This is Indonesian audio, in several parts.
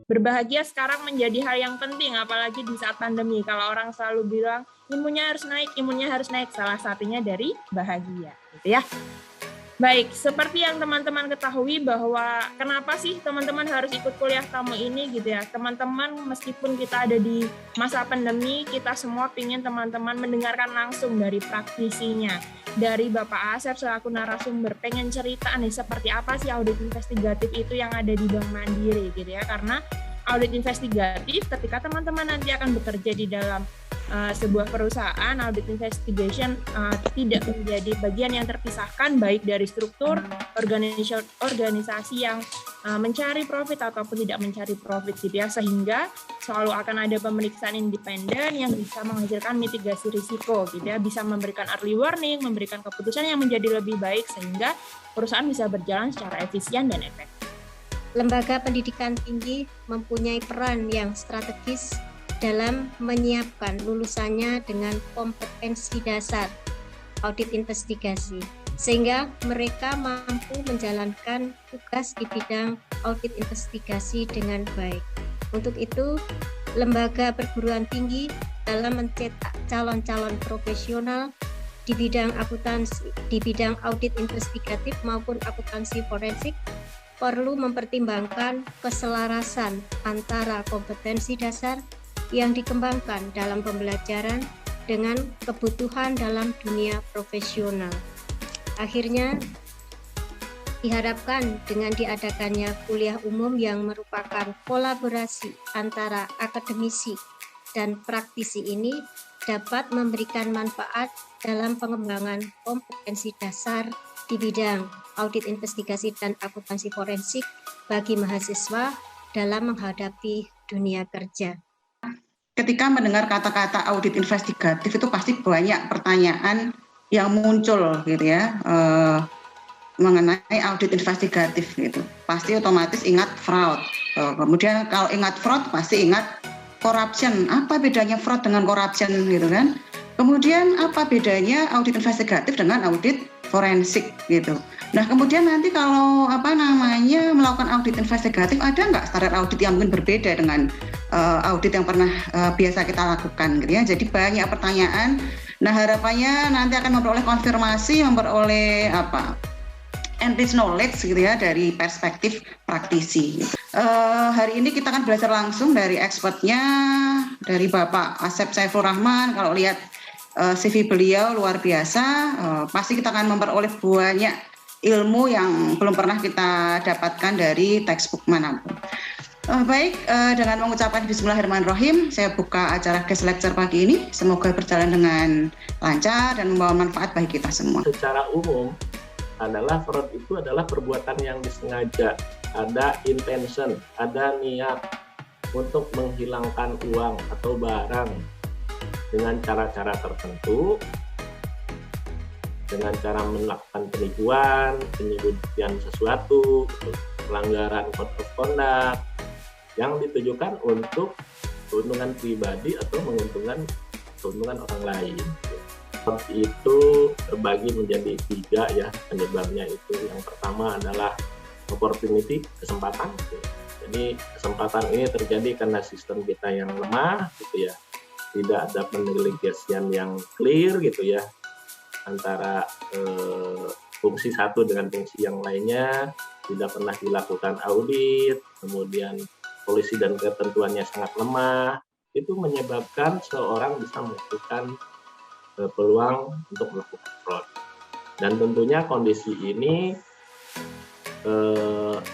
Berbahagia sekarang menjadi hal yang penting, apalagi di saat pandemi. Kalau orang selalu bilang imunnya harus naik, salah satunya dari bahagia, gitu ya. Baik, seperti yang teman-teman ketahui bahwa kenapa sih teman-teman harus ikut kuliah kamu ini gitu ya. Teman-teman meskipun kita ada di masa pandemi, kita semua ingin teman-teman mendengarkan langsung dari praktisinya. Dari Bapak Asep selaku narasumber, pengen cerita nih seperti apa sih audit investigatif itu yang ada di Bank Mandiri gitu ya. Karena audit investigatif ketika teman-teman nanti akan bekerja di dalam sebuah perusahaan, audit investigation tidak menjadi bagian yang terpisahkan baik dari struktur organisasi yang mencari profit ataupun tidak mencari profit gitu ya, sehingga selalu akan ada pemeriksaan independen yang bisa menghasilkan mitigasi risiko gitu ya, bisa memberikan early warning, memberikan keputusan yang menjadi lebih baik sehingga perusahaan bisa berjalan secara efisien dan efektif. Lembaga pendidikan tinggi mempunyai peran yang strategis dalam menyiapkan lulusannya dengan kompetensi dasar audit investigasi, sehingga mereka mampu menjalankan tugas di bidang audit investigasi dengan baik. Untuk itu, lembaga perguruan tinggi dalam mencetak calon-calon profesional di bidang akuntansi, di bidang audit investigatif maupun akuntansi forensik perlu mempertimbangkan keselarasan antara kompetensi dasar yang dikembangkan dalam pembelajaran dengan kebutuhan dalam dunia profesional. Akhirnya, diharapkan dengan diadakannya kuliah umum yang merupakan kolaborasi antara akademisi dan praktisi ini dapat memberikan manfaat dalam pengembangan kompetensi dasar di bidang audit investigasi dan akuntansi forensik bagi mahasiswa dalam menghadapi dunia kerja. Ketika mendengar kata-kata audit investigatif itu pasti banyak pertanyaan yang muncul gitu ya, mengenai audit investigatif gitu. Pasti otomatis ingat fraud. Kemudian kalau ingat fraud pasti ingat corruption. Apa bedanya fraud dengan corruption gitu kan? Kemudian apa bedanya audit investigatif dengan audit forensik gitu. Nah kemudian nanti kalau melakukan audit investigatif, ada nggak standar audit yang mungkin berbeda dengan audit yang pernah biasa kita lakukan gitu ya. Jadi banyak pertanyaan. Nah harapannya nanti akan memperoleh konfirmasi, memperoleh enrich knowledge gitu ya dari perspektif praktisi. Hari ini kita akan belajar langsung dari expertnya, dari Bapak Asep Saiful Rahman. Kalau lihat CV beliau luar biasa, pasti kita akan memperoleh banyak ilmu yang belum pernah kita dapatkan dari textbook manapun. Baik, dengan mengucapkan Bismillahirrahmanirrahim, saya buka acara guest lecture pagi ini. Semoga berjalan dengan lancar dan membawa manfaat bagi kita semua. Secara umum adalah fraud itu adalah perbuatan yang disengaja, ada intention, ada niat untuk menghilangkan uang atau barang dengan cara-cara tertentu, dengan cara melakukan penipuan, penyembunyian sesuatu, pelanggaran code of conduct yang ditujukan untuk keuntungan pribadi atau menguntungkan keuntungan orang lain. Seperti itu terbagi menjadi 3 ya penyebabnya itu. Yang pertama adalah opportunity, kesempatan. Jadi kesempatan ini terjadi karena sistem kita yang lemah gitu ya. Tidak ada pendelegasian yang clear gitu ya antara fungsi satu dengan fungsi yang lainnya, tidak pernah dilakukan audit, kemudian polisi dan ketentuannya sangat lemah, itu menyebabkan seorang bisa melakukan peluang untuk melakukan fraud. Dan tentunya kondisi ini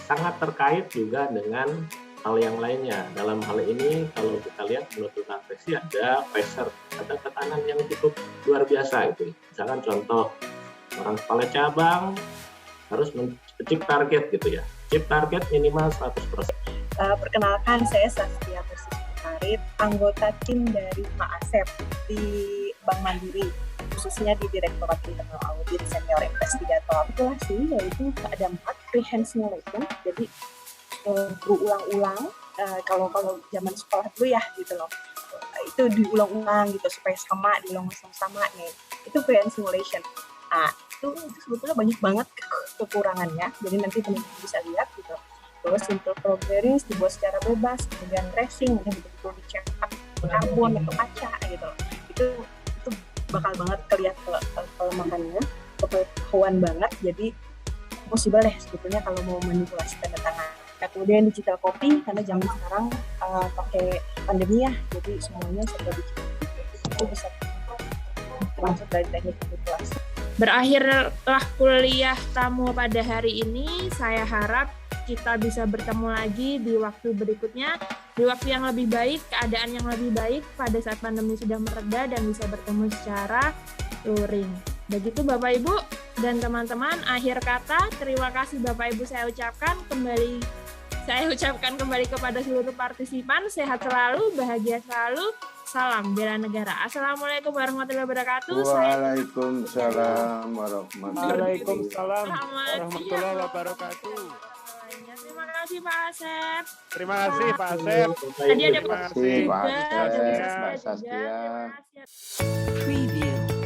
sangat terkait juga dengan hal yang lainnya. Dalam hal ini kalau kita lihat menurut Natresi ada pressure, ada tekanan yang cukup luar biasa gitu. Misalkan contoh orang kepala cabang harus men-achieve target gitu ya. Achieve target minimal 100%. Perkenalkan, saya Saskia Karit, anggota tim dari Pak Asep di Bank Mandiri, khususnya di Direktorat Internal Audit Senior Investigator. Itulah sih, yaitu ada 4 pre-simulation, jadi berulang-ulang, kalau zaman sekolah dulu ya gitu loh, itu diulang-ulang gitu supaya sama, diulang sama nih, itu pre-simulation. Nah, itu sebetulnya banyak banget kekurangannya, jadi nanti teman-teman bisa lihat gitu. Terus simple progress dibuat secara bebas, kemudian racing ini betul-betul dicetak karbon atau kaca gitu. Itu bakal banget kelihatan kelemahannya, kepengetahuan banget. Jadi possible deh sebetulnya kalau mau manipulasi tanda tangan. Kemudian digital copy karena zaman sekarang pakai pandemi ya, jadi semuanya serba digital. Itu bisa masuk dari teknik manipulasi. Berakhirlah kuliah tamu pada hari ini. Saya harap kita bisa bertemu lagi di waktu berikutnya, di waktu yang lebih baik, keadaan yang lebih baik pada saat pandemi sudah mereda dan bisa bertemu secara luring. Begitu Bapak Ibu dan teman-teman, akhir kata terima kasih Bapak Ibu saya ucapkan kembali kepada seluruh partisipan. Sehat selalu, bahagia selalu. Salam bela negara. Assalamualaikum warahmatullahi wabarakatuh. Waalaikumsalam warahmatullahi wabarakatuh. Terima kasih Pak Asep. Terima kasih Pak Asep. Tadi ada Terima kasih Pak Pak Asep. Sastia. Terima kasih. Preview.